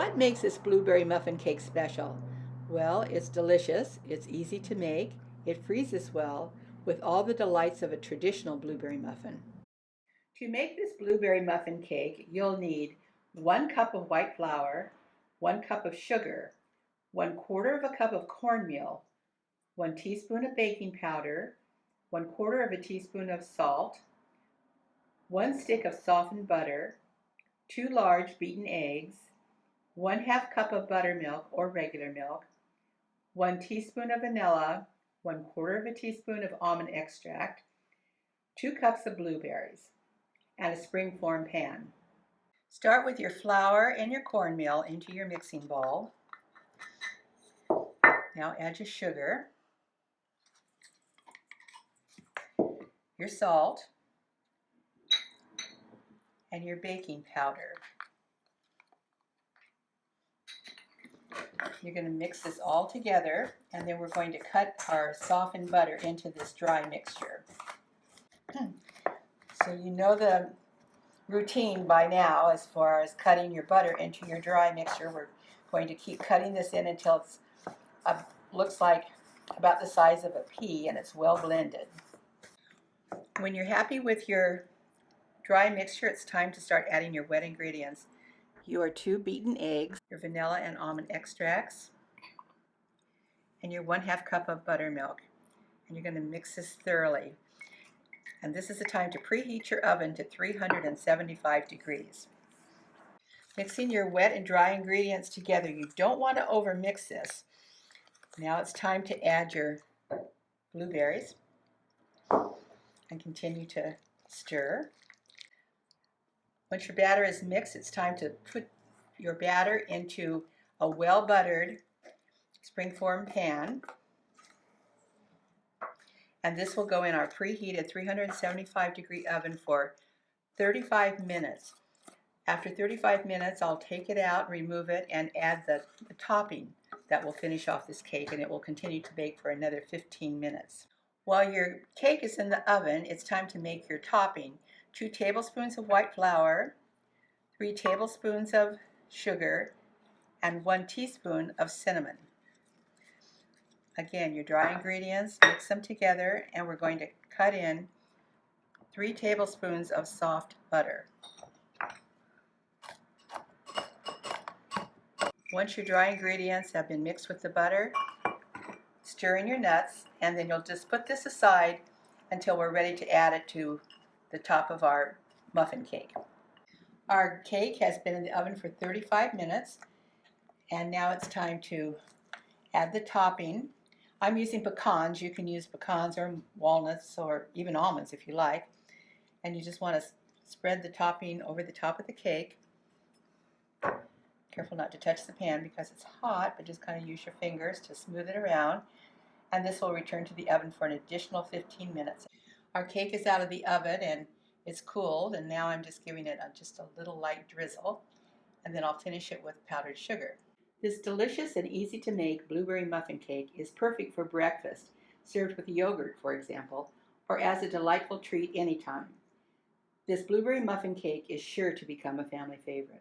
What makes this blueberry muffin cake special? Well, it's delicious, it's easy to make, it freezes well, with all the delights of a traditional blueberry muffin. To make this blueberry muffin cake, you'll need 1 cup of white flour, 1 cup of sugar, 1/4 of a cup of cornmeal, 1 teaspoon of baking powder, 1/4 of a teaspoon of salt, 1 stick of softened butter, 2 large beaten eggs, 1/2 cup of buttermilk or regular milk, 1 teaspoon of vanilla, 1/4 of a teaspoon of almond extract, 2 cups of blueberries, and a springform pan. Start with your flour and your cornmeal into your mixing bowl. Now add your sugar, your salt, and your baking powder. You're going to mix this all together, and then we're going to cut our softened butter into this dry mixture. So you know the routine by now as far as cutting your butter into your dry mixture. We're going to keep cutting this in until it's looks like about the size of a pea and it's well blended. When you're happy with your dry mixture, it's time to start adding your wet ingredients. Your 2 beaten eggs, your vanilla and almond extracts, and your 1/2 cup of buttermilk. And you're going to mix this thoroughly. And this is the time to preheat your oven to 375 degrees. Mixing your wet and dry ingredients together, you don't want to overmix this. Now it's time to add your blueberries and continue to stir. Once your batter is mixed, it's time to put your batter into a well-buttered springform pan. And this will go in our preheated 375 degree oven for 35 minutes. After 35 minutes, I'll take it out, remove it, and add the topping that will finish off this cake, and it will continue to bake for another 15 minutes. While your cake is in the oven, it's time to make your topping. 2 tablespoons of white flour, 3 tablespoons of sugar, and 1 teaspoon of cinnamon. Again, your dry ingredients, mix them together, and we're going to cut in 3 tablespoons of soft butter. Once your dry ingredients have been mixed with the butter, stir in your nuts, and then you'll just put this aside until we're ready to add it to the top of our muffin cake. Our cake has been in the oven for 35 minutes, and now it's time to add the topping. I'm using pecans. You can use pecans or walnuts or even almonds if you like. And you just want to spread the topping over the top of the cake. Careful not to touch the pan because it's hot, but just kind of use your fingers to smooth it around. And this will return to the oven for an additional 15 minutes. Our cake is out of the oven and it's cooled, and now I'm just giving it just a little light drizzle, and then I'll finish it with powdered sugar. This delicious and easy to make blueberry muffin cake is perfect for breakfast, served with yogurt, for example, or as a delightful treat anytime. This blueberry muffin cake is sure to become a family favorite.